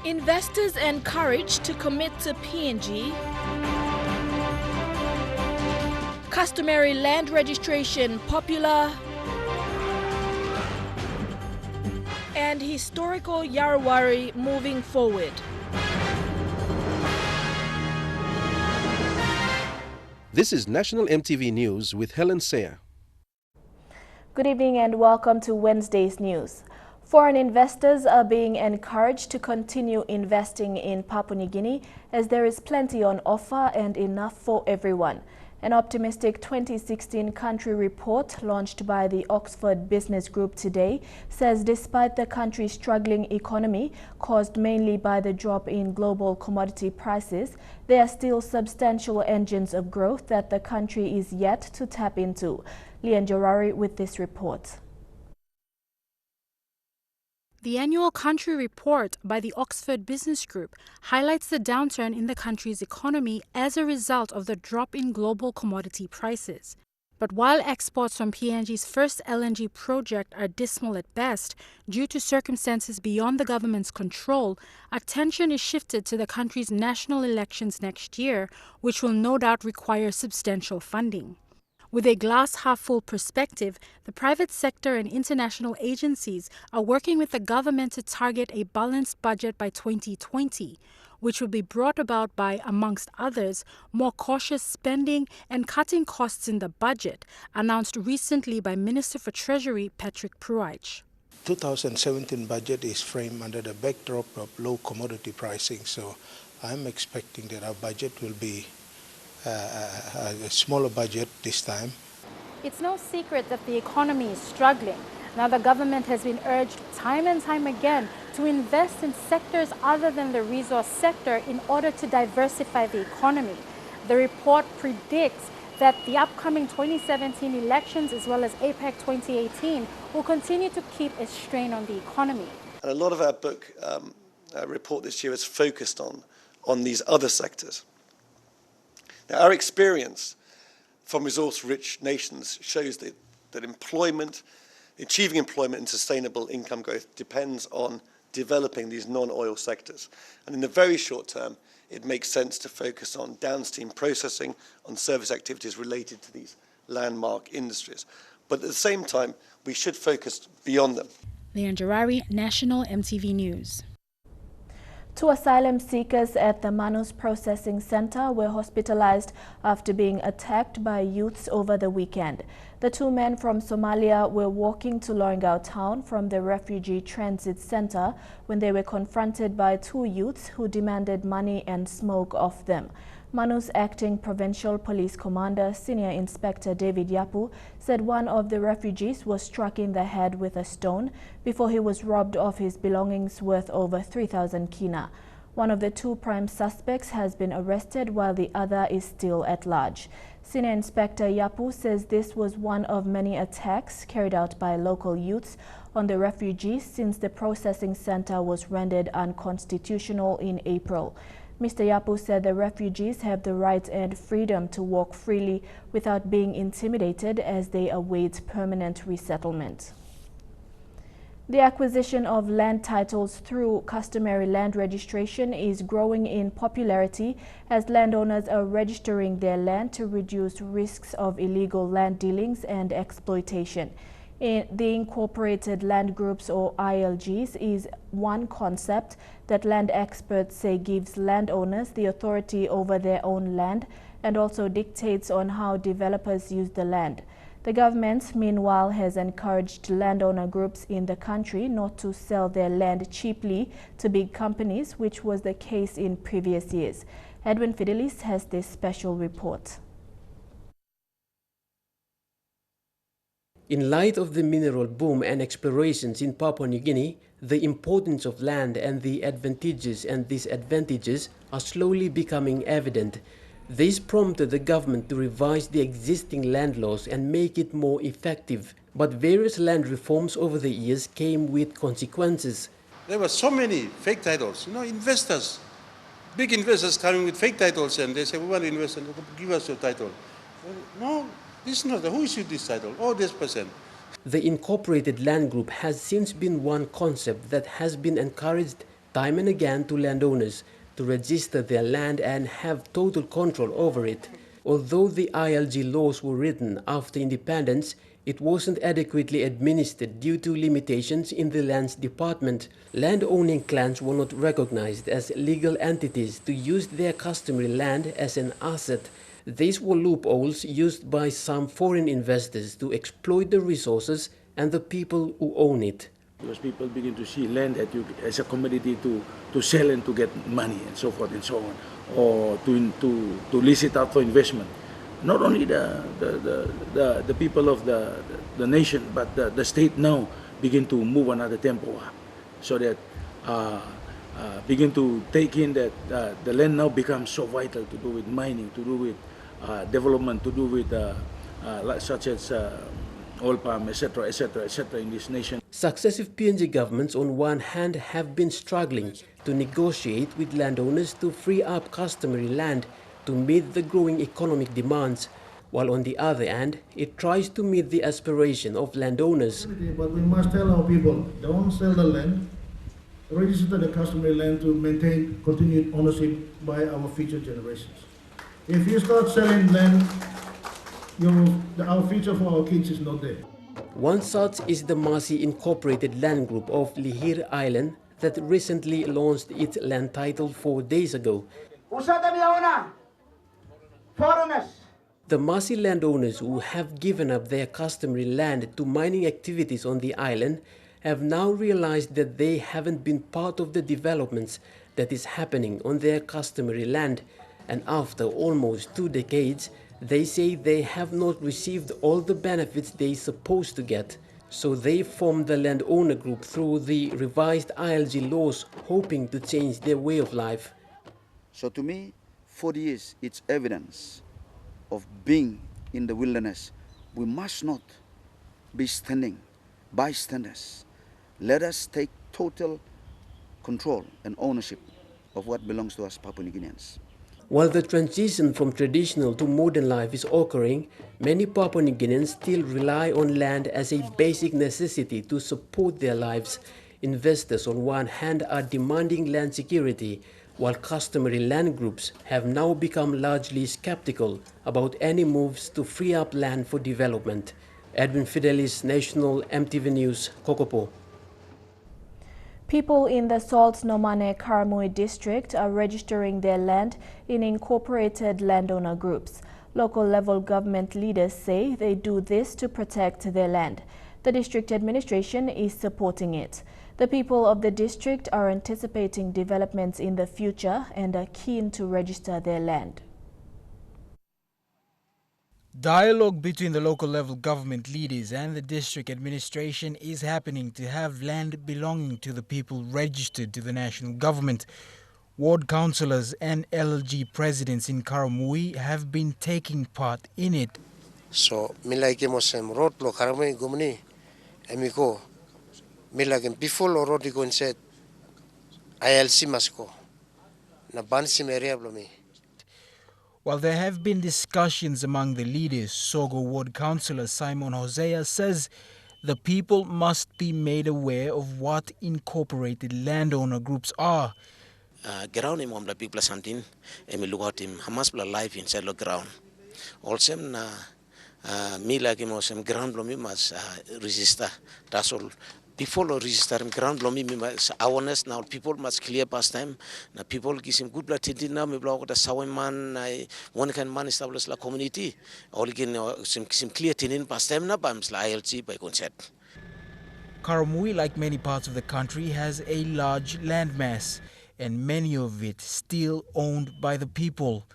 Investors encouraged to commit to PNG. Customary land registration popular. And historical Iarowari moving forward. This is National EMTV News with Helen Sayer. Good evening and welcome to Wednesday's news. Foreign investors are being encouraged to continue investing in Papua New Guinea as there is plenty on offer and enough for everyone. An optimistic 2016 country report launched by the Oxford Business Group today says despite the country's struggling economy caused mainly by the drop in global commodity prices, there are still substantial engines of growth that the country is yet to tap into. Iarowari with this report. The annual country report by the Oxford Business Group highlights the downturn in the country's economy as a result of the drop in global commodity prices. But while exports from PNG's first LNG project are dismal at best due to circumstances beyond the government's control, attention is shifted to the country's national elections next year, which will no doubt require substantial funding. With a glass-half-full perspective, the private sector and international agencies are working with the government to target a balanced budget by 2020, which will be brought about by, amongst others, more cautious spending and cutting costs in the budget, announced recently by Minister for Treasury Patrick Pruich. 2017 budget is framed under the backdrop of low commodity pricing, so I'm expecting that our budget will be a smaller budget this time. It's no secret that the economy is struggling. Now the government has been urged time and time again to invest in sectors other than the resource sector in order to diversify the economy. The report predicts that the upcoming 2017 elections as well as APEC 2018 will continue to keep a strain on the economy. And a lot of our book report this year is focused on these other sectors. Now, our experience from resource-rich nations shows that employment, achieving employment and sustainable income growth depends on developing these non-oil sectors. And in the very short term, it makes sense to focus on downstream processing, on service activities related to these landmark industries. But at the same time, we should focus beyond them. Iarowari, National EMTV News. Two asylum seekers at the Manus Processing Center were hospitalized after being attacked by youths over the weekend. The two men from Somalia were walking to Lorengau town from the Refugee Transit Center when they were confronted by two youths who demanded money and smoke off them. Manus Acting Provincial Police Commander Senior Inspector David Yapu said one of the refugees was struck in the head with a stone before he was robbed of his belongings worth over 3,000 kina. One of the two prime suspects has been arrested while the other is still at large. Senior Inspector Yapu says this was one of many attacks carried out by local youths on the refugees since the processing center was rendered unconstitutional in April. Mr. Yapu said the refugees have the right and freedom to walk freely without being intimidated as they await permanent resettlement. The acquisition of land titles through customary land registration is growing in popularity as landowners are registering their land to reduce risks of illegal land dealings and exploitation. The Incorporated Land Groups or ILGs is one concept that land experts say gives landowners the authority over their own land and also dictates on how developers use the land. The government, meanwhile, has encouraged landowner groups in the country not to sell their land cheaply to big companies, which was the case in previous years. Edwin Fidelis has this special report. In light of the mineral boom and explorations in Papua New Guinea, the importance of land and the advantages and disadvantages are slowly becoming evident. This prompted the government to revise the existing land laws and make it more effective. But various land reforms over the years came with consequences. There were so many fake titles, investors, big investors coming with fake titles and they say, we want to invest and give us your title. No. This is not who issued this title. Oh, this person. The Incorporated Land Group has since been one concept that has been encouraged time and again to landowners to register their land and have total control over it. Although the ILG laws were written after independence, it wasn't adequately administered due to limitations in the lands department. Land-owning clans were not recognized as legal entities to use their customary land as an asset. These were loopholes used by some foreign investors to exploit the resources and the people who own it. Because people begin to see land as a commodity to sell and to get money and so forth and so on, or to lease it out for investment. Not only the people of the nation, but the state now begin to move another tempo up, so that begin to take in that the land now becomes so vital to do with mining, to do with development, to do with such as oil palm, etc., etc., etc. in this nation. Successive PNG governments on one hand have been struggling to negotiate with landowners to free up customary land to meet the growing economic demands, while on the other hand, it tries to meet the aspiration of landowners. But we must tell our people, don't sell the land, register the customary land to maintain continued ownership by our future generations. If you start selling land, our future for our kids is not there. One such is the Masi Incorporated Land Group of Lihir Island that recently launched its land title 4 days ago. The Masi landowners who have given up their customary land to mining activities on the island have now realized that they haven't been part of the developments that is happening on their customary land, and after almost 2 decades, they say they have not received all the benefits they supposed to get. So they formed the landowner group through the revised ILG laws, hoping to change their way of life. So to me, 40 years, it's evidence of being in the wilderness. We must not be standing bystanders. Let us take total control and ownership of what belongs to us Papua New Guineans. While the transition from traditional to modern life is occurring, many Papua New Guineans still rely on land as a basic necessity to support their lives. Investors on one hand are demanding land security, while customary land groups have now become largely skeptical about any moves to free up land for development. Edwin Fidelis, National EMTV News, Kokopo. People in the Salt Nomane Karamui district are registering their land in incorporated landowner groups. Local level government leaders say they do this to protect their land. The district administration is supporting it. The people of the district are anticipating developments in the future and are keen to register their land. Dialogue between the local level government leaders and the district administration is happening to have land belonging to the people registered to the national government. Ward councillors and LLG presidents in Karamui have been taking part in it. So, milagim mosem roadblock Karamui gumni, emiko, milagim before road ikon said, ILC masko, na bansim area blomi. While there have been discussions among the leaders, Sogo Ward Councillor Simon Hosea says the people must be made aware of what incorporated landowner groups are. Ground imam la people something, emi lugat im hamas bla life inside the ground. Also na mi lagi mosem ground blomi mas register. That's all. Before register ground blomi mas awareness now people must clear past time. Na people kisim good blood tintin na me block the sawen man one can man establish la community. All again kisim clear tintin past time na bams la ILC by concept. Karamui, like many parts of the country, has a large landmass, and many of it still owned by the people.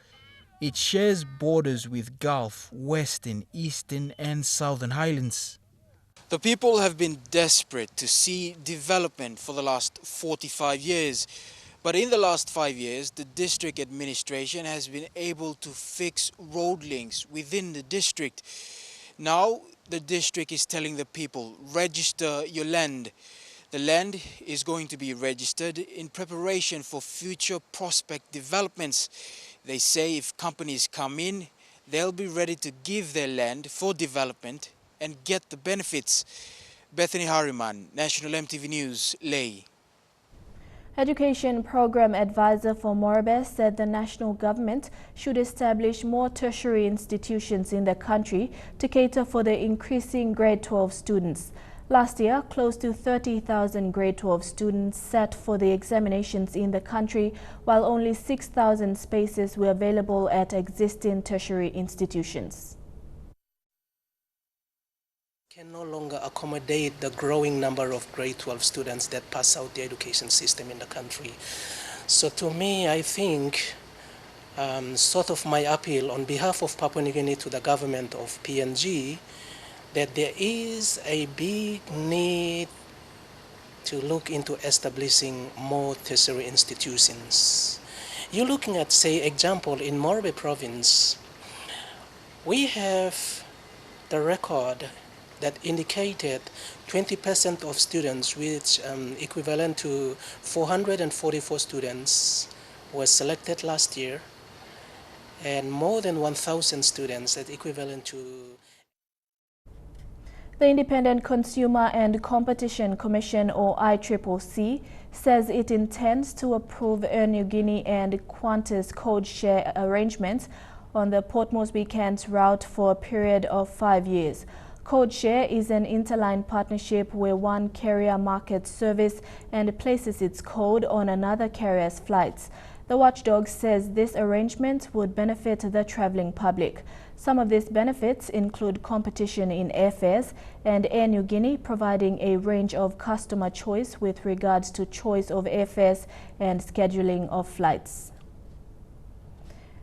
It shares borders with Gulf, Western, Eastern and Southern Highlands. The people have been desperate to see development for the last 45 years. But in the last 5 years, the district administration has been able to fix road links within the district. Now, the district is telling the people, register your land. The land is going to be registered in preparation for future prospect developments. They say if companies come in, they'll be ready to give their land for development and get the benefits. Bethany Harriman, National EMTV News, Lei. Education Program Advisor for Morobe said the national government should establish more tertiary institutions in the country to cater for the increasing grade 12 students. Last year, close to 30,000 grade 12 students sat for the examinations in the country, while only 6,000 spaces were available at existing tertiary institutions. Can no longer accommodate the growing number of grade 12 students that pass out the education system in the country. So to me, I think sort of my appeal on behalf of Papua New Guinea to the government of PNG, that there is a big need to look into establishing more tertiary institutions. You're looking at, say, example, in Morobe province, we have the record that indicated 20% of students, which equivalent to 444 students, were selected last year, and more than 1,000 students, that equivalent to. The Independent Consumer and Competition Commission, or ICCC, says it intends to approve Air Niugini and Qantas code share arrangements on the Port Moresby-Cairns route for a period of 5 years. Code share is an interline partnership where one carrier markets service and places its code on another carrier's flights. The watchdog says this arrangement would benefit the traveling public. Some of these benefits include competition in airfares and Air Niugini providing a range of customer choice with regards to choice of airfares and scheduling of flights.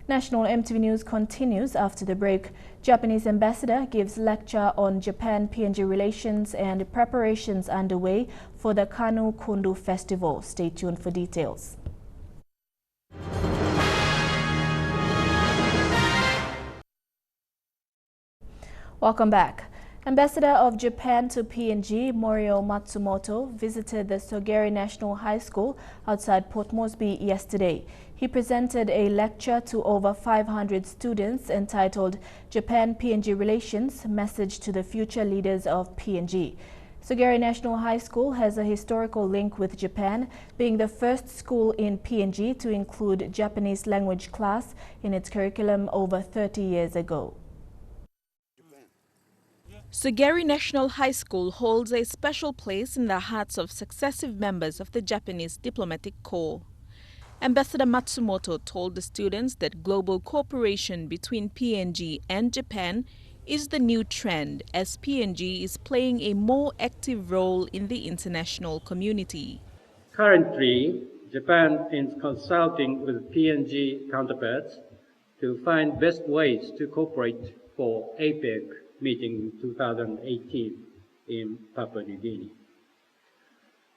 National EMTV News continues after the break. Japanese ambassador gives lecture on Japan-PNG relations and preparations underway for the Kundu festival. Stay tuned for details. Welcome back. Ambassador of Japan to PNG, Morio Matsumoto, visited the Sogeri National High School outside Port Moresby yesterday. He presented a lecture to over 500 students entitled Japan-PNG Relations, Message to the Future Leaders of PNG. Sogeri National High School has a historical link with Japan, being the first school in PNG to include Japanese language class in its curriculum over 30 years ago. Sogeri National High School holds a special place in the hearts of successive members of the Japanese diplomatic corps. Ambassador Matsumoto told the students that global cooperation between PNG and Japan is the new trend, as PNG is playing a more active role in the international community. Currently, Japan is consulting with PNG counterparts to find best ways to cooperate for APEC meeting in 2018 in Papua New Guinea.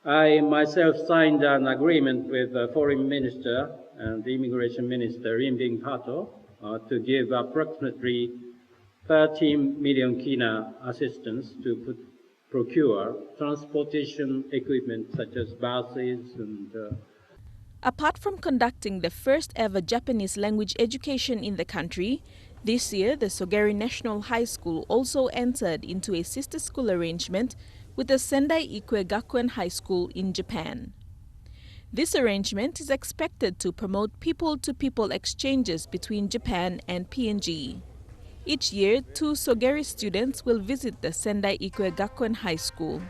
I myself signed an agreement with the Foreign Minister and the Immigration Minister, Rimbing Pato, to give approximately 13 million kina assistance to procure transportation equipment such as buses and Apart from conducting the first ever Japanese language education in the country, this year the Sogeri National High School also entered into a sister school arrangement with the Sendai Ikwe Gakuen High School in Japan. This arrangement is expected to promote people-to-people exchanges between Japan and PNG. Each year, 2 Sogeri students will visit the Sendai Ikwe Gakuen High School.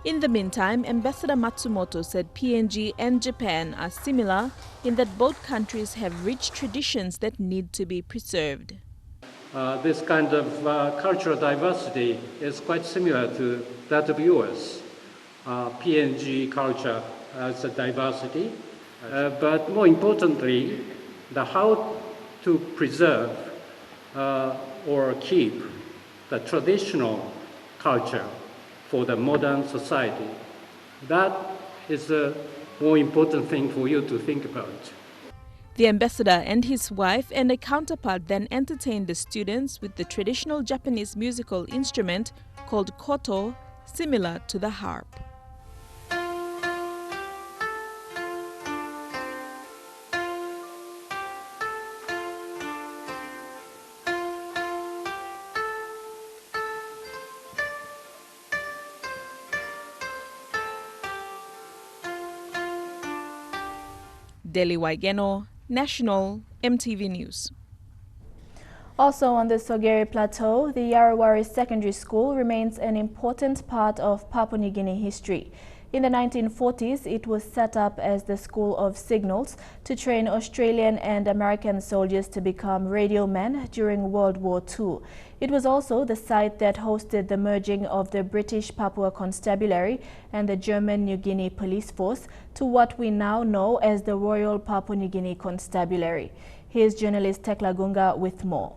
In the meantime, Ambassador Matsumoto said PNG and Japan are similar in that both countries have rich traditions that need to be preserved. This kind of cultural diversity is quite similar to that of yours. PNG culture has a diversity, but more importantly, the how to preserve or keep the traditional culture for the modern society. That is a more important thing for you to think about. The ambassador and his wife and a counterpart then entertained the students with the traditional Japanese musical instrument called koto, similar to the harp. Deli Waigeno, National MTV News. Also on the Sogeri Plateau, the Iarowari Secondary School remains an important part of Papua New Guinea history. In the 1940s, it was set up as the School of Signals to train Australian and American soldiers to become radio men during World War II. It was also the site that hosted the merging of the British Papua Constabulary and the German New Guinea Police Force to what we now know as the Royal Papua New Guinea Constabulary. Here's journalist Tekla Gunga with more.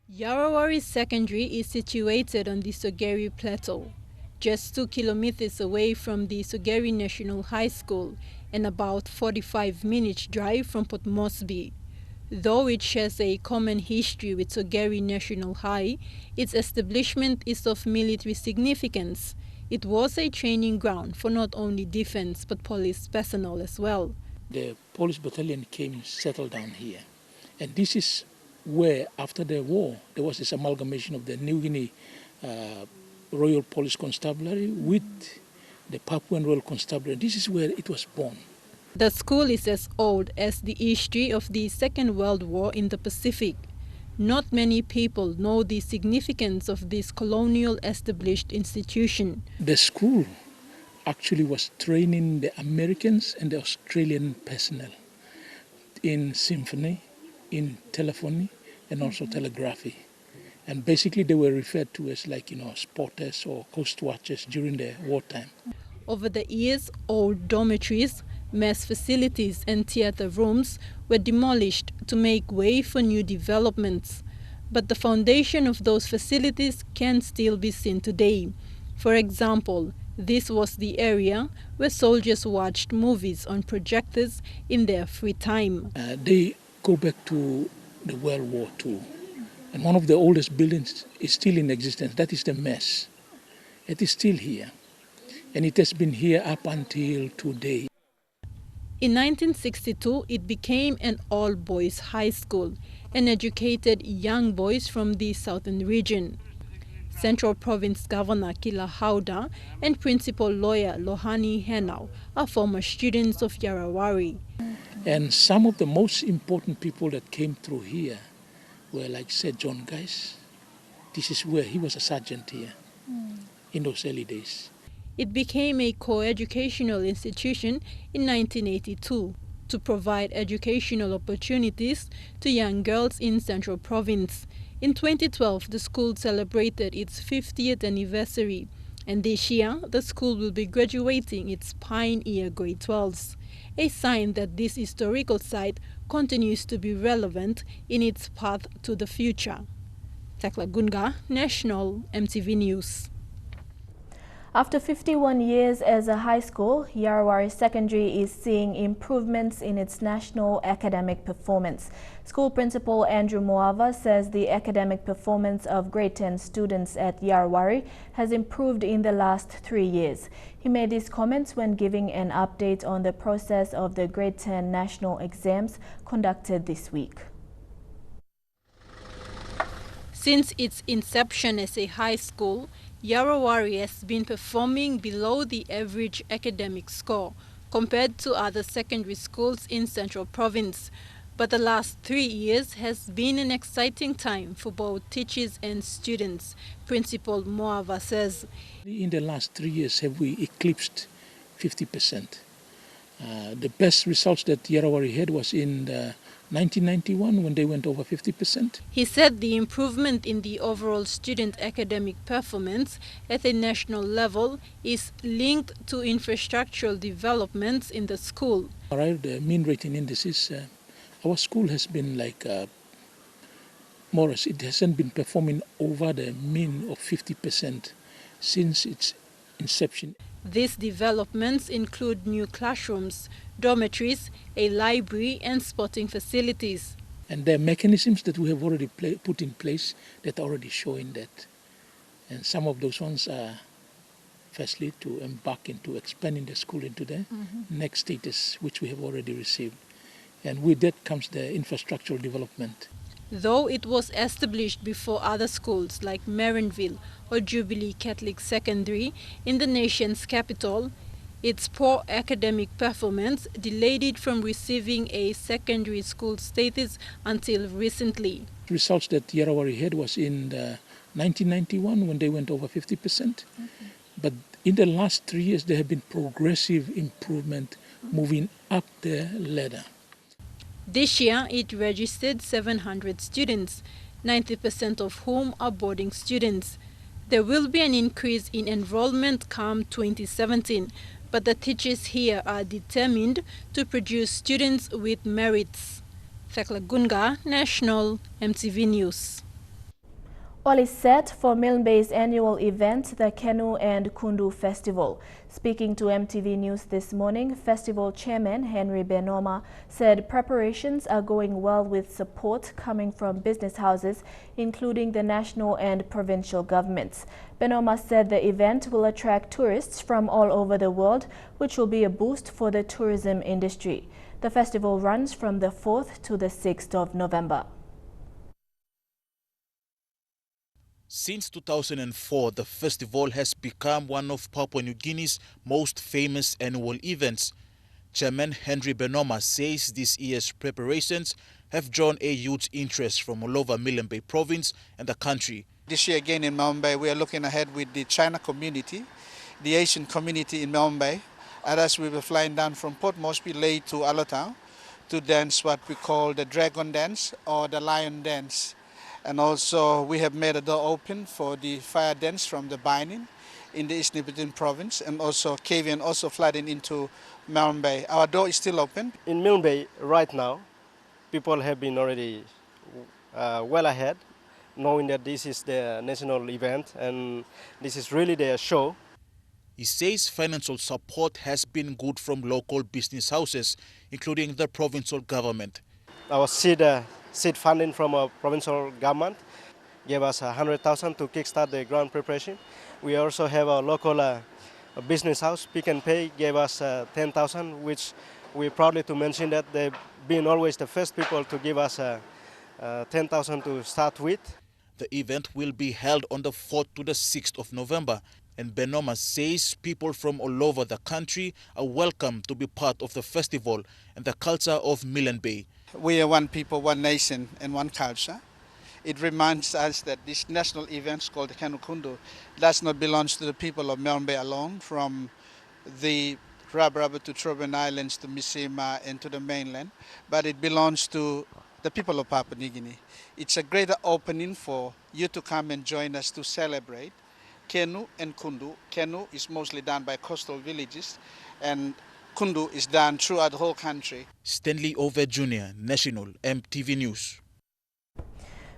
Iarowari Secondary is situated on the Sogeri Plateau, just 2 kilometers away from the Sogeri National High School and about 45 minutes drive from Port Moresby. Though it shares a common history with Sogeri National High, its establishment is of military significance. It was a training ground for not only defense but police personnel as well. The police battalion came settled down here, and this is where, after the war, there was this amalgamation of the New Guinea Royal Police Constabulary with the Papuan Royal Constabulary. This is where it was born. The school is as old as the history of the Second World War in the Pacific. Not many people know the significance of this colonial established institution. The school actually was training the Americans and the Australian personnel in symphony, in telephony, and also telegraphy. And basically they were referred to as spotters or coast watchers during the wartime. Over the years, old dormitories, mess facilities and theater rooms were demolished to make way for new developments. But the foundation of those facilities can still be seen today. For example, this was the area where soldiers watched movies on projectors in their free time. They go back to the World War II. And one of the oldest buildings is still in existence. That is the mess. It is still here. And it has been here up until today. In 1962, it became an all-boys high school and educated young boys from the southern region. Central Province Governor Kila Hauda and Principal Lawyer Lohani Henau are former students of Iarowari. And some of the most important people that came through here were, like said, John Geis. This is where he was a sergeant here in those early days. It became a co-educational institution in 1982 to provide educational opportunities to young girls in Central Province. In 2012, the school celebrated its 50th anniversary, and this year the school will be graduating its pioneer grade 12s, a sign that this historical site continues to be relevant in its path to the future. Tekla Gunga, National MTV News. After 51 years as a high school, Iarowari Secondary is seeing improvements in its national academic performance. School Principal Andrew Moava says the academic performance of grade 10 students at Iarowari has improved in the last 3 years. He made these comments when giving an update on the process of the grade 10 national exams conducted this week. Since its inception as a high school, Iarowari has been performing below the average academic score compared to other secondary schools in Central Province. But the last 3 years has been an exciting time for both teachers and students, Principal Moava says. In the last 3 years, have we eclipsed 50%? The best results that Iarowari had was in 1991 when they went over 50%. He said the improvement in the overall student academic performance at a national level is linked to infrastructural developments in the school. The mean rating indices, our school has been more or less, it hasn't been performing over the mean of 50% since its inception. These developments include new classrooms, dormitories, a library and sporting facilities. And there are mechanisms that we have already put in place that are already showing that. And some of those ones are firstly to embark into expanding the school into the next status, which we have already received. And with that comes the infrastructural development. Though it was established before other schools like Marinville or Jubilee Catholic Secondary in the nation's capital, Its poor academic performance delayed it from receiving a secondary school status until recently. Results that Iarowari had was in 1991 when they went over 50%. But in the last 3 years, there have been progressive improvement moving up the ladder. This year, it registered 700 students, 90% of whom are boarding students. There will be an increase in enrollment come 2017, but the teachers here are determined to produce students with merits. Thekla Gunga, National MTV News. All is set for Milne Bay's annual event, the Kenu and Kundu Festival. Speaking to MTV News this morning, festival chairman Henry Benoma said preparations are going well with support coming from business houses, including the national and provincial governments. Benoma said the event will attract tourists from all over the world, which will be a boost for the tourism industry. The festival runs from the 4th to the 6th of November. Since 2004, the festival has become one of Papua New Guinea's most famous annual events. Chairman Henry Benoma says this year's preparations have drawn a huge interest from all over Milne Bay province and the country. This year again in Milne Bay, we are looking ahead with the China community, the Asian community in Milne Bay. And as we were flying down from Port Moresby, Lei to Alotau to dance what we call the dragon dance or the lion dance. And also we have made a door open for the fire dance from the Bainin in the East Nipitin province, and also Kavian also flooding into Milne Bay. Our door is still open. In Milne Bay right now, people have been already well ahead, knowing that this is the national event and this is really their show. He says financial support has been good from local business houses, including the provincial government. Our seed funding from our provincial government gave us 100,000 to kickstart the ground preparation. We also have a local business house, Pick and Pay, gave us 10,000, which we're proudly to mention that they've been always the first people to give us 10,000 to start with. The event will be held on the 4th to the 6th of November, and Benoma says people from all over the country are welcome to be part of the festival and the culture of Milne Bay. We are one people, one nation, and one culture. It reminds us that this national event called the Kenu Kundu does not belong to the people of Milne Bay alone, from the Rabaraba to Trobriand Islands to Misima and to the mainland, but it belongs to the people of Papua New Guinea. It's a greater opening for you to come and join us to celebrate Kenu and Kundu. Kenu is mostly done by coastal villages, and Kundu is done throughout the whole country. Stanley Ove Jr., National MTV News.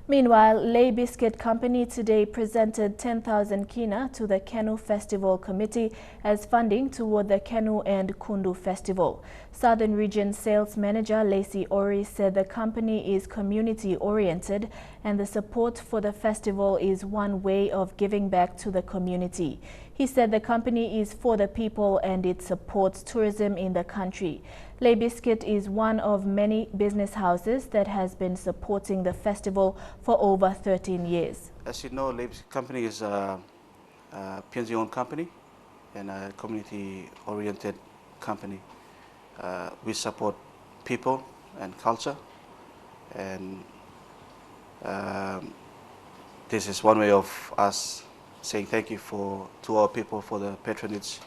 Meanwhile, Lei Biscuit Company today presented 10,000 kina to the Kenu Festival Committee as funding toward the Kenu and Kundu Festival. Southern Region Sales Manager Lacey Ori said the company is community-oriented and the support for the festival is one way of giving back to the community. He said the company is for the people and it supports tourism in the country. Lei Biscuit is one of many business houses that has been supporting the festival for over 13 years. As you know, Lei Biscuit Company is a PNG-owned company and a community-oriented company. We support people and culture, and this is one way of us saying thank you to our people for the patronage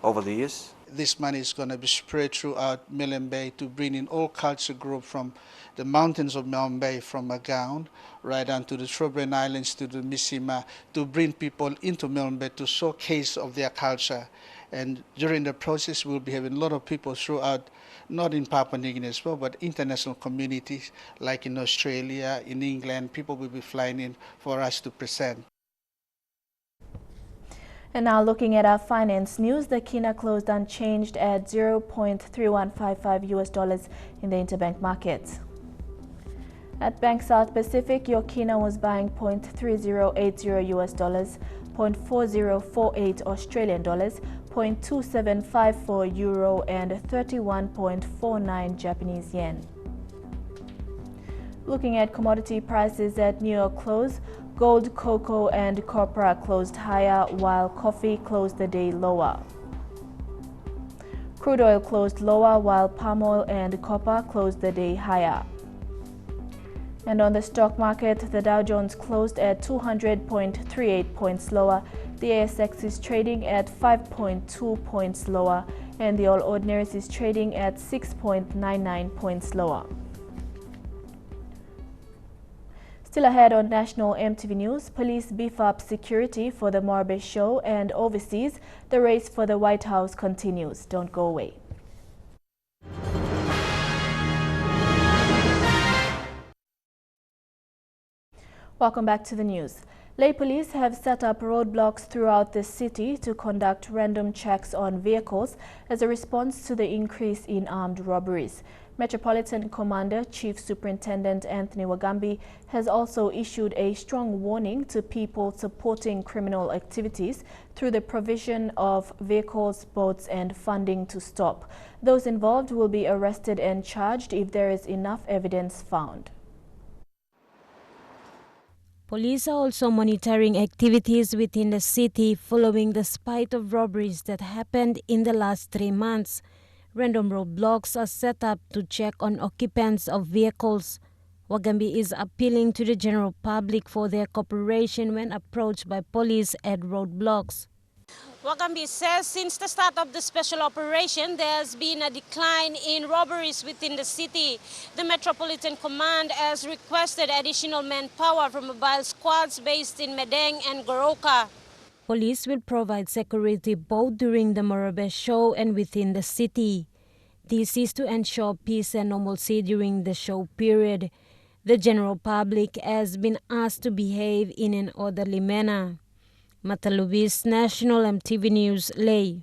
over the years. This money is going to be spread throughout Milne Bay to bring in all culture group from the mountains of Milne Bay, from Hagen, right down to the Trobriand Islands, to the Misima, to bring people into Milne Bay to showcase of their culture. And during the process, we'll be having a lot of people throughout, not in Papua New Guinea as well, but international communities like in Australia, in England. People will be flying in for us to present. And now looking at our finance news, the kina closed unchanged at $0.3155 in the interbank market. At Bank South Pacific, your kina was buying $0.3080, $0.4048 Australian dollars, $0.2754 euro, and 31.49 Japanese yen. Looking at commodity prices at New York close, gold, cocoa, and copra closed higher, while coffee closed the day lower. Crude oil closed lower while palm oil and copper closed the day higher. And on the stock market, the Dow Jones closed at 200.38 points lower. The ASX is trading at 5.2 points lower, and the All Ordinaries is trading at 6.99 points lower. Still ahead on National EMTV News, police beef up security for the Morobe show, and overseas, the race for the White House continues. Don't go away. Welcome back to the news. Lei police have set up roadblocks throughout the city to conduct random checks on vehicles as a response to the increase in armed robberies. Metropolitan Commander Chief Superintendent Anthony Wagambi has also issued a strong warning to people supporting criminal activities through the provision of vehicles, boats and funding to stop. Those involved will be arrested and charged if there is enough evidence found. Police are also monitoring activities within the city following the spate of robberies that happened in the last 3 months. Random roadblocks are set up to check on occupants of vehicles. Wagambi is appealing to the general public for their cooperation when approached by police at roadblocks. Wagambi says since the start of the special operation, there has been a decline in robberies within the city. The Metropolitan Command has requested additional manpower from mobile squads based in Medeng and Goroka. Police will provide security both during the Morobe show and within the city. This is to ensure peace and normalcy during the show period. The general public has been asked to behave in an orderly manner. Matalubis, National EMTV News, Lei.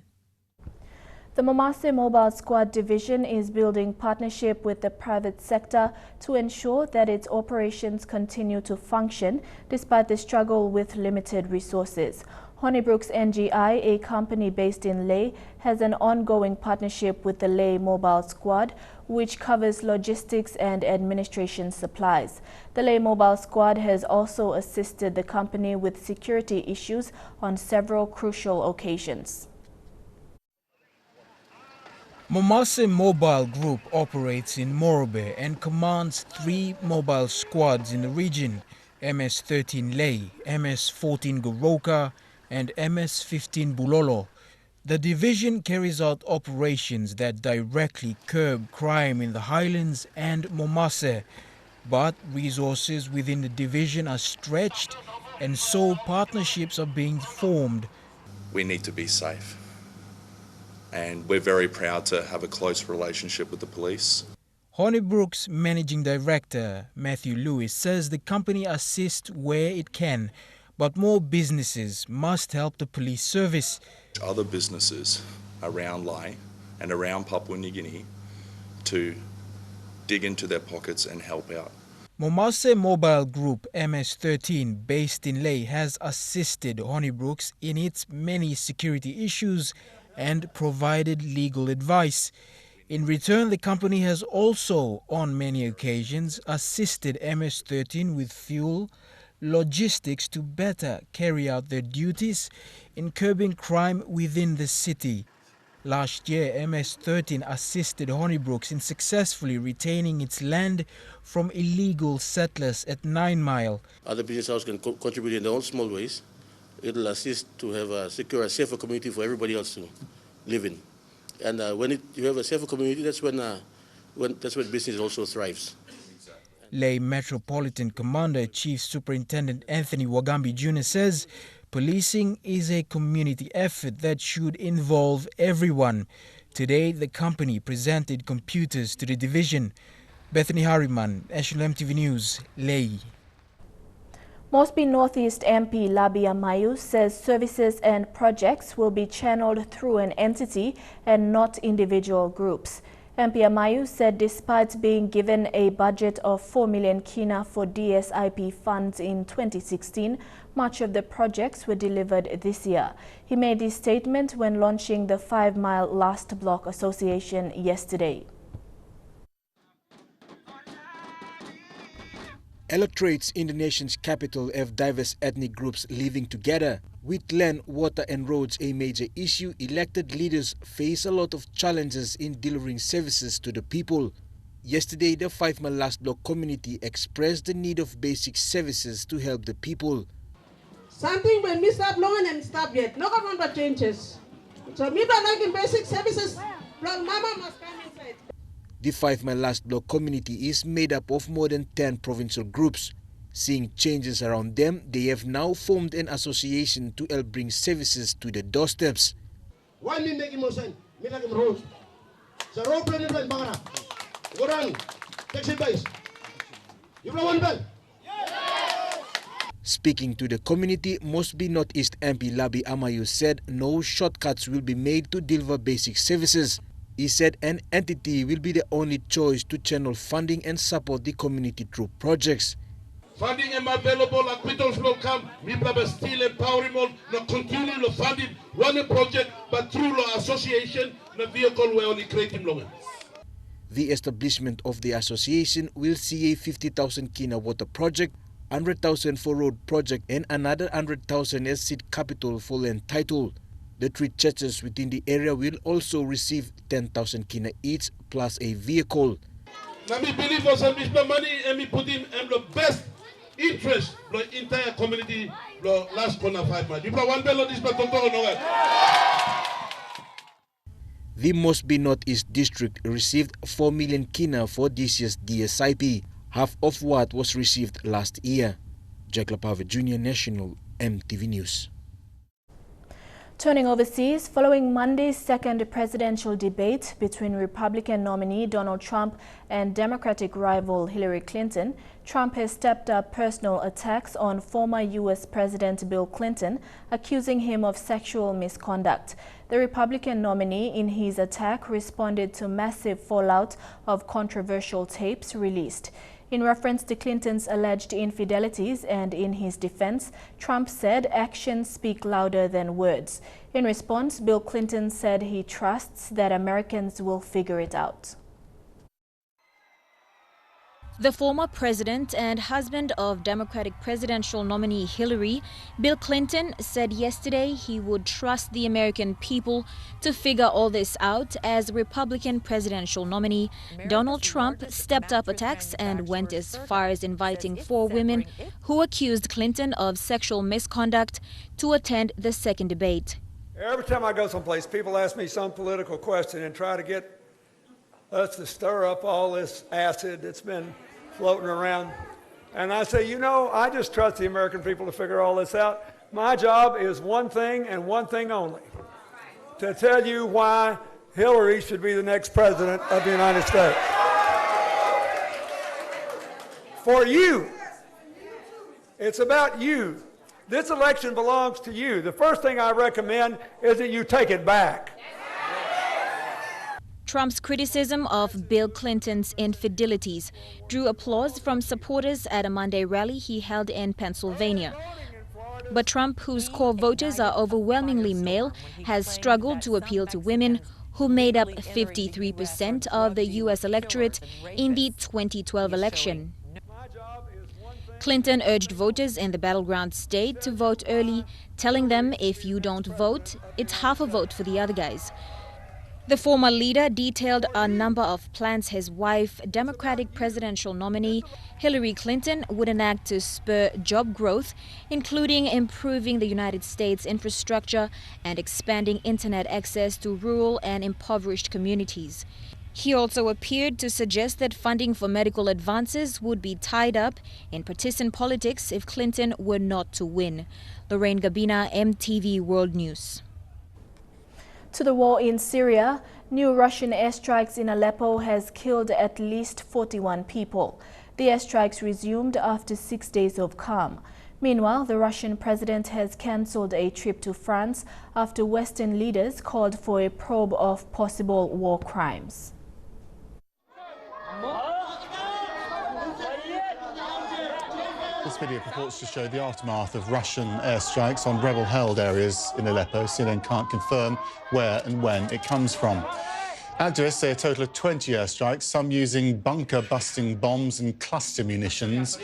The Momase Mobile Squad Division is building partnership with the private sector to ensure that its operations continue to function despite the struggle with limited resources. Honeybrooks NGI, a company based in Lei, has an ongoing partnership with the Lei Mobile Squad, which covers logistics and administration supplies. The Lei Mobile Squad has also assisted the company with security issues on several crucial occasions. Momase Mobile Group operates in Morobe and commands 3 mobile squads in the region: MS-13 Lei, MS-14 Goroka, and MS-15 Bulolo. The division carries out operations that directly curb crime in the highlands and Momase, but resources within the division are stretched, and so partnerships are being formed. We need to be safe, and we're very proud to have a close relationship with the police. Honeybrooks Managing Director Matthew Lewis says the company assists where it can, but more businesses must help the police service. Other businesses around Lae and around Papua New Guinea to dig into their pockets and help out. Momase Mobile Group MS-13 based in Lei has assisted Honeybrooks in its many security issues and provided legal advice. In return, the company has also, on many occasions, assisted MS-13 with fuel, logistics to better carry out their duties in curbing crime within the city. Last year, MS-13 assisted Honeybrooks in successfully retaining its land from illegal settlers at 9 Mile. Other business houses can contribute in their own small ways. It will assist to have a secure, a safer community for everybody else to live in. And when you have a safer community, that's when business also thrives. Lei Metropolitan Commander Chief Superintendent Anthony Wagambi Jr. says policing is a community effort that should involve everyone. Today, the company presented computers to the division. Bethany Harriman, National EMTV News, Lei. Mosby Northeast MP Labia Mayu says services and projects will be channeled through an entity and not individual groups. MP Amayu said despite being given a budget of 4 million kina for DSIP funds in 2016, much of the projects were delivered this year. He made this statement when launching the 5 Mile Last Block Association yesterday. Electorates in the nation's capital have diverse ethnic groups living together. With land, water and roads a major issue, elected leaders face a lot of challenges in delivering services to the people. Yesterday, the 5 Mile Last Block community expressed the need of basic services to help the people. Something when we start long and stop yet, no government changes. So me don't like in basic services, mama must come inside. The 5 Mile Last Block community is made up of more than 10 provincial groups. Seeing changes around them, they have now formed an association to help bring services to the doorsteps. Why me make emotion? Me like him road. So road plan is like Bangara. Go down. Taxi base. You know one bell? Speaking to the community, Mosby Northeast MP Labi Amayu said no shortcuts will be made to deliver basic services. He said an entity will be the only choice to channel funding and support the community through projects. Funding is available, acquittals will come, we will still empower them, continue to fund it, one project, but through the association, the vehicle will only create them. The establishment of the association will see a 50,000 kina water project, 100,000 for road project and another 100,000 as seed capital for land title. The 3 churches within the area will also receive 10,000 kina each plus a vehicle. Now me believe for some money and me put him in the best interest of the entire community the last corner 5 months. You put one bell on this, but don't know. The Mosby Northeast District received 4 million kina for this year's DSIP, half of what was received last year. Jack Lapave Jr. National EMTV News. Turning overseas, following Monday's second presidential debate between Republican nominee Donald Trump and Democratic rival Hillary Clinton, Trump has stepped up personal attacks on former U.S. President Bill Clinton, accusing him of sexual misconduct. The Republican nominee, in his attack, responded to massive fallout of controversial tapes released. In reference to Clinton's alleged infidelities and in his defense, Trump said actions speak louder than words. In response, Bill Clinton said he trusts that Americans will figure it out. The former president and husband of Democratic presidential nominee Hillary, Bill Clinton, said yesterday he would trust the American people to figure all this out as Republican presidential nominee Donald Trump stepped up attacks and went as far as inviting 4 women who accused Clinton of sexual misconduct to attend the second debate. Every time I go someplace, people ask me some political question and try to get us to stir up all this acid that's been floating around. And I say, you know, I just trust the American people to figure all this out. My job is one thing and one thing only, to tell you why Hillary should be the next president of the United States. For you. It's about you. This election belongs to you. The first thing I recommend is that you take it back. Trump's criticism of Bill Clinton's infidelities drew applause from supporters at a Monday rally he held in Pennsylvania. But Trump, whose core voters are overwhelmingly male, has struggled to appeal to women who made up 53% of the U.S. electorate in the 2012 election. Clinton urged voters in the battleground state to vote early, telling them if you don't vote, it's half a vote for the other guys. The former leader detailed a number of plans his wife, Democratic presidential nominee Hillary Clinton, would enact to spur job growth, including improving the United States infrastructure and expanding internet access to rural and impoverished communities. He also appeared to suggest that funding for medical advances would be tied up in partisan politics if Clinton were not to win. Lorraine Gabina, EMTV World News. To the war in Syria, new Russian airstrikes in Aleppo has killed at least 41 people. The airstrikes resumed after 6 days of calm. Meanwhile, the Russian president has cancelled a trip to France after Western leaders called for a probe of possible war crimes. This video purports to show the aftermath of Russian airstrikes on rebel-held areas in Aleppo. CNN can't confirm where and when it comes from. Activists say a total of 20 airstrikes, some using bunker-busting bombs and cluster munitions.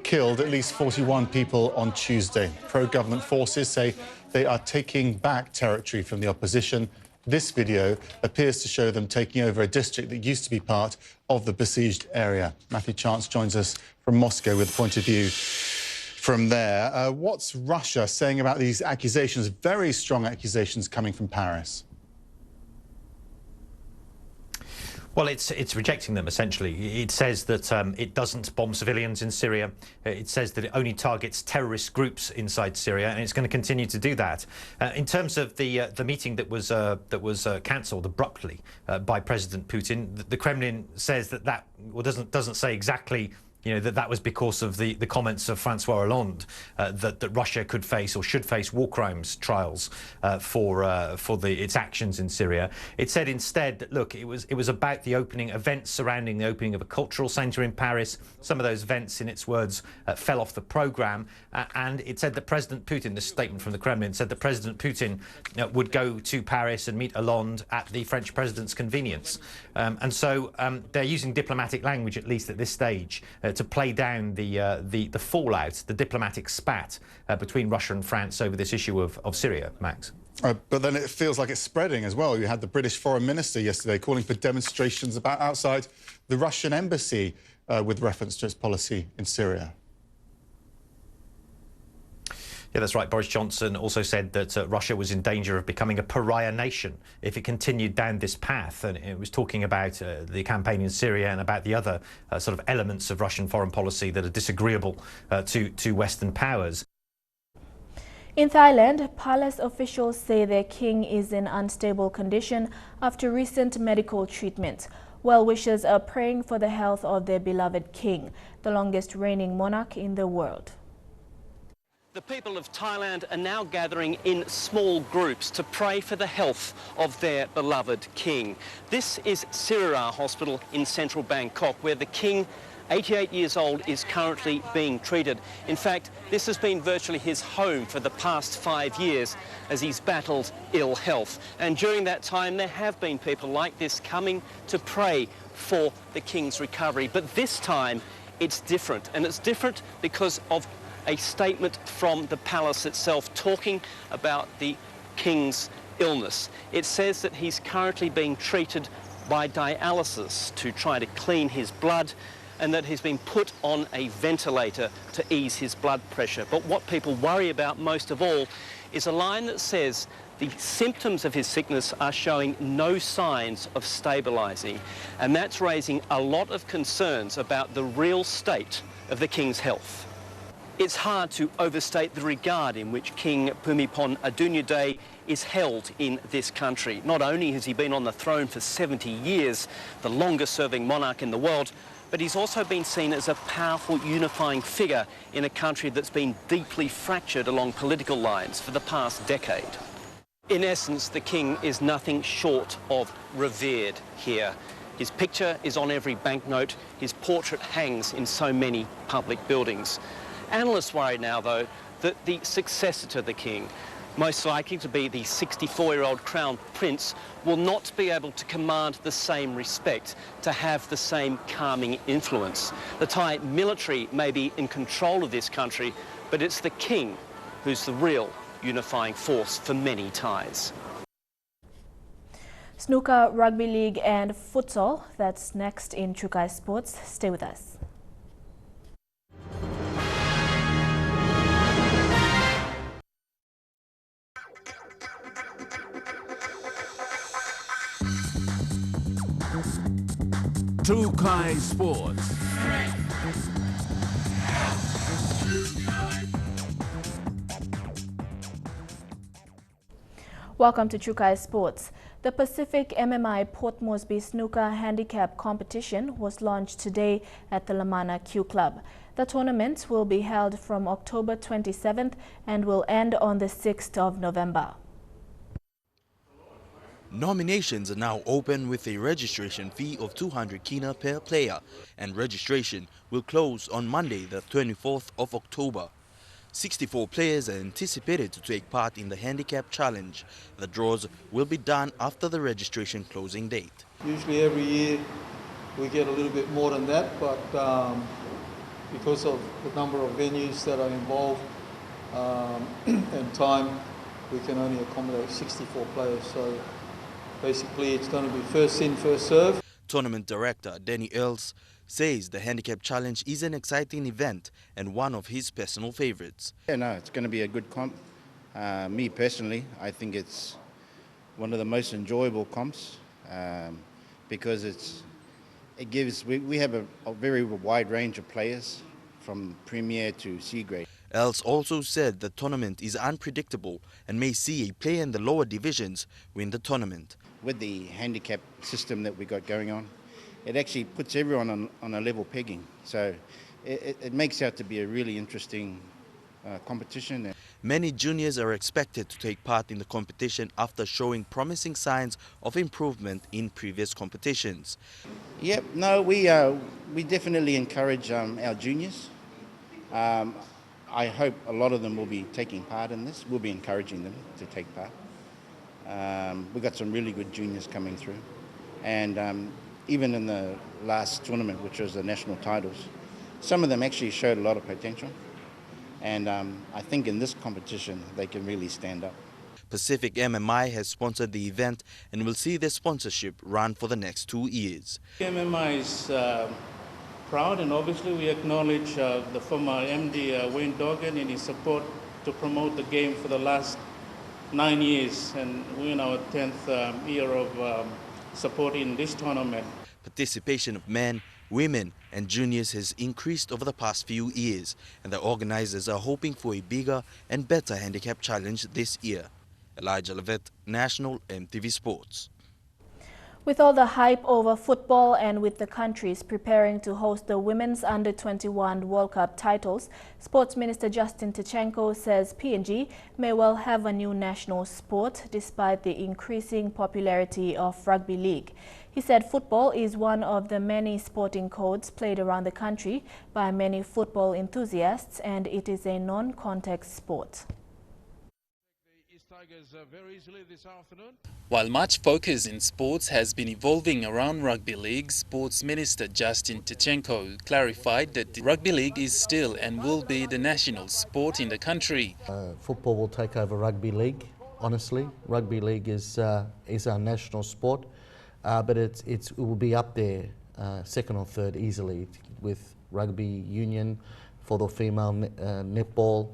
killed at least 41 people on Tuesday. Pro-government forces say they are taking back territory from the opposition. This video appears to show them taking over a district that used to be part of the besieged area. Matthew Chance joins us from Moscow with a point of view from there. What's Russia saying about these accusations, very strong accusations coming from Paris? Well, it's rejecting them, essentially. It says that it doesn't bomb civilians in Syria. It says that it only targets terrorist groups inside Syria, and it's going to continue to do that. In terms of the meeting that was cancelled abruptly by President Putin, the Kremlin says that doesn't say exactly, you know, that was because of the comments of Francois Hollande that Russia could face or should face war crimes trials for its actions in Syria. It said instead that, look, it was about the events surrounding the opening of a cultural centre in Paris. Some of those events, in its words, fell off the programme, and it said that President Putin, this statement from the Kremlin, said that President Putin would go to Paris and meet Hollande at the French president's convenience. And so they're using diplomatic language, at least at this stage, to play down the fallout, the diplomatic spat between Russia and France over this issue of Syria, Max. But then it feels like it's spreading as well. You had the British Foreign Minister yesterday calling for demonstrations outside the Russian embassy with reference to its policy in Syria. Yeah, that's right. Boris Johnson also said that Russia was in danger of becoming a pariah nation if it continued down this path. And it was talking about the campaign in Syria and about the other sort of elements of Russian foreign policy that are disagreeable to Western powers. In Thailand, palace officials say their king is in unstable condition after recent medical treatment. Well-wishers are praying for the health of their beloved king, the longest reigning monarch in the world. The people of Thailand are now gathering in small groups to pray for the health of their beloved king. This is Syria Hospital in central Bangkok, where the king, 88 years old, is currently being treated. In fact, this has been virtually his home for the past 5 years as he's battled ill health. And during that time, there have been people like this coming to pray for the king's recovery. But this time, it's different. And it's different because of a statement from the palace itself talking about the king's illness. It says that he's currently being treated by dialysis to try to clean his blood, and that he's been put on a ventilator to ease his blood pressure. But what people worry about most of all is a line that says the symptoms of his sickness are showing no signs of stabilising, and that's raising a lot of concerns about the real state of the king's health. It's hard to overstate the regard in which King Bhumibol Adulyadej is held in this country. Not only has he been on the throne for 70 years, the longest-serving monarch in the world, but he's also been seen as a powerful unifying figure in a country that's been deeply fractured along political lines for the past decade. In essence, the king is nothing short of revered here. His picture is on every banknote, his portrait hangs in so many public buildings. Analysts worry now, though, that the successor to the king, most likely to be the 64-year-old crown prince, will not be able to command the same respect, to have the same calming influence. The Thai military may be in control of this country, but it's the king who's the real unifying force for many Thais. Snooker, rugby league and futsal, that's next in Chukai Sports. Stay with us. Chukai Sports. Welcome to Chukai Sports. The Pacific MMI Port Moresby Snooker Handicap competition was launched today at the Lamana Q Club. The tournament will be held from October 27th and will end on the 6th of November. Nominations are now open with a registration fee of 200 kina per player, and registration will close on Monday, the 24th of October. 64 players are anticipated to take part in the Handicapped Challenge. The draws will be done after the registration closing date. Usually every year we get a little bit more than that, but because of the number of venues that are involved and time, we can only accommodate 64 players. So basically it's going to be first in, first serve. Tournament director Danny Earls says the Handicapped Challenge is an exciting event and one of his personal favourites. Yeah, no, it's going to be a good comp. Me personally, I think it's one of the most enjoyable comps because it gives, we have a very wide range of players from Premier to C grade. Els also said the tournament is unpredictable and may see a player in the lower divisions win the tournament. With the handicap system that we got going on, it actually puts everyone on a level pegging. So it makes out to be a really interesting competition. Many juniors are expected to take part in the competition after showing promising signs of improvement in previous competitions. Yep, no, we definitely encourage our juniors. I hope a lot of them will be taking part in this. We'll be encouraging them to take part. We've got some really good juniors coming through. And even in the last tournament, which was the national titles, some of them actually showed a lot of potential. And I think in this competition, they can really stand up. Pacific MMI has sponsored the event and will see their sponsorship run for the next 2 years. MMI is proud, and obviously we acknowledge the former MD Wayne Duggan in his support to promote the game for the last 9 years, and we're in our 10th year of supporting this tournament. Participation of men, women and juniors has increased over the past few years, and the organisers are hoping for a bigger and better handicap challenge this year. Elijah Levitt, National EMTV Sports. With all the hype over football and with the countries preparing to host the Women's Under-21 World Cup titles, Sports Minister Justin Tichenko says PNG may well have a new national sport despite the increasing popularity of rugby league. He said football is one of the many sporting codes played around the country by many football enthusiasts, and it is a non-contact sport. While much focus in sports has been evolving around rugby league, Sports Minister Justin Tichenko clarified that the rugby league is still and will be the national sport in the country. Football will take over rugby league, honestly. Rugby league is our national sport, but it will be up there, second or third easily, with rugby union for the female netball.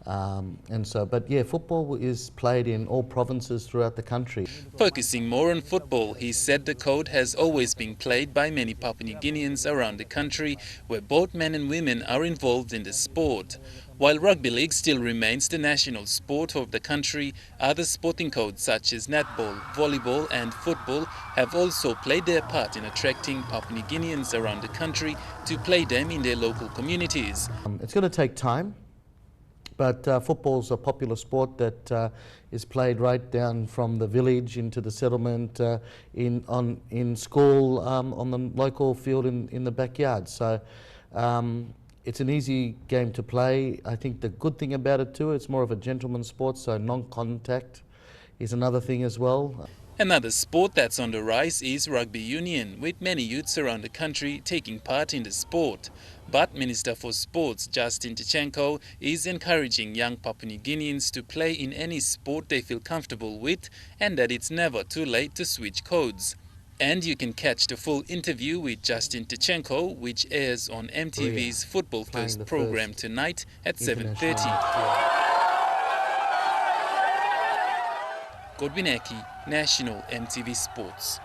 But yeah, football is played in all provinces throughout the country. Focusing more on football, he said the code has always been played by many Papua New Guineans around the country, where both men and women are involved in the sport. While rugby league still remains the national sport of the country, other sporting codes such as netball, volleyball and football have also played their part in attracting Papua New Guineans around the country to play them in their local communities. It's going to take time. But football's a popular sport that is played right down from the village into the settlement, in school, on the local field in the backyard. So it's an easy game to play. I think the good thing about it too, it's more of a gentleman's sport, so non-contact is another thing as well. Another sport that's on the rise is rugby union, with many youths around the country taking part in the sport. But Minister for Sports Justin Tichenko is encouraging young Papua New Guineans to play in any sport they feel comfortable with, and that it's never too late to switch codes. And you can catch the full interview with Justin Tichenko, which airs on MTV's Football First program tonight at 7:30. Godwin Eki, National EMTV Sports.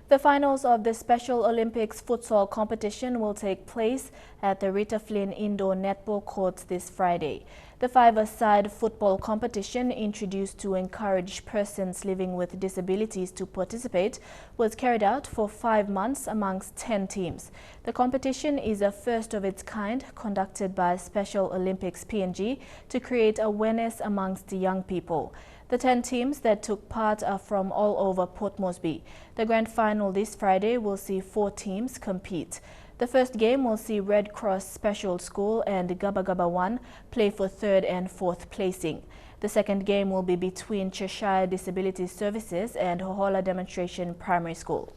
The finals of the Special Olympics futsal competition will take place at the Rita Flynn Indoor Netball Courts this Friday. The five-a-side football competition, introduced to encourage persons living with disabilities to participate, was carried out for 5 months amongst 10 teams. The competition is a first of its kind, conducted by Special Olympics PNG to create awareness amongst the young people. The 10 teams that took part are from all over Port Moresby. The grand final this Friday will see 4 teams compete. The first game will see Red Cross Special School and Gaba Gaba 1 play for 3rd and 4th placing. The second game will be between Cheshire Disability Services and Hohola Demonstration Primary School.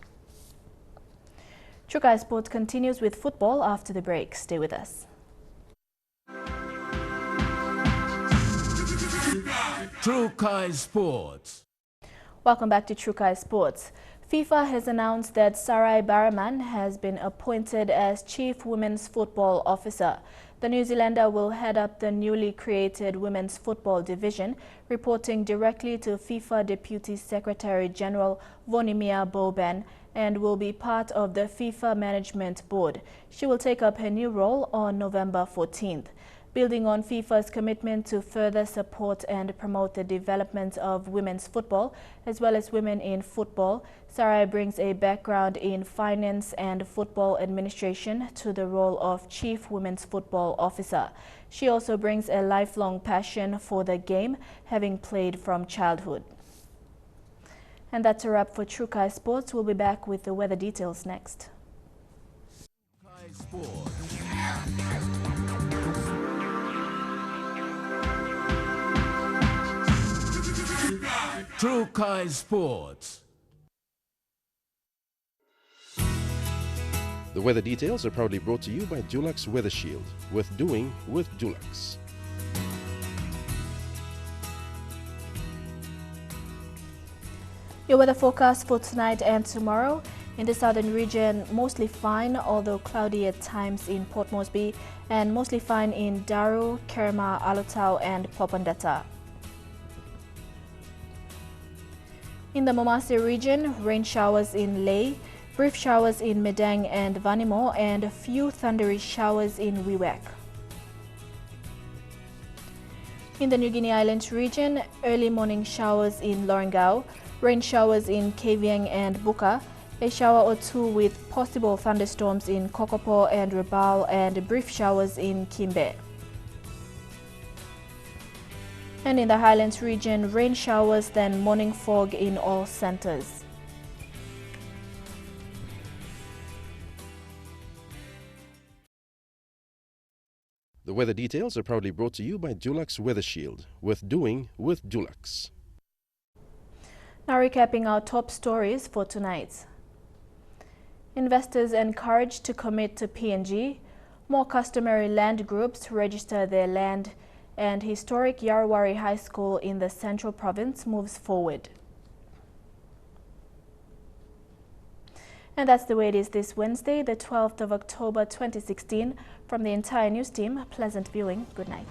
True Kai Sports continues with football after the break. Stay with us. True Kai Sports. Welcome back to True Kai Sports. FIFA has announced that Sarai Baraman has been appointed as Chief Women's Football Officer. The New Zealander will head up the newly created Women's Football Division, reporting directly to FIFA Deputy Secretary General Vonimia Boban, and will be part of the FIFA Management Board. She will take up her new role on November 14th. Building on FIFA's commitment to further support and promote the development of women's football, as well as women in football, Sarai brings a background in finance and football administration to the role of Chief Women's Football Officer. She also brings a lifelong passion for the game, having played from childhood. And that's a wrap for True Kai Sports. We'll be back with the weather details next. True Kai Sports. The weather details are proudly brought to you by Dulux Weather Shield. Worth doing with Dulux. Your weather forecast for tonight and tomorrow. In the southern region, mostly fine, although cloudy at times in Port Moresby, and mostly fine in Daru, Kerma, Alotau and Popondetta. In the Momase region, rain showers in Lei, brief showers in Medang and Vanimo, and a few thundery showers in Wewak. In the New Guinea Islands region, early morning showers in Lorengau, rain showers in Kavieng and Buka, a shower or two with possible thunderstorms in Kokopo and Rabaul, and brief showers in Kimbe. And in the Highlands region, rain showers, then morning fog in all centers. The weather details are proudly brought to you by Dulux Weather Shield. Worth doing with Dulux. Now recapping our top stories for tonight. Investors encouraged to commit to PNG. More customary land groups register their land, and historic Iarowari High School in the Central Province moves forward. And that's the way it is this Wednesday, the 12th of October 2016. From the entire news team, pleasant viewing. Good night.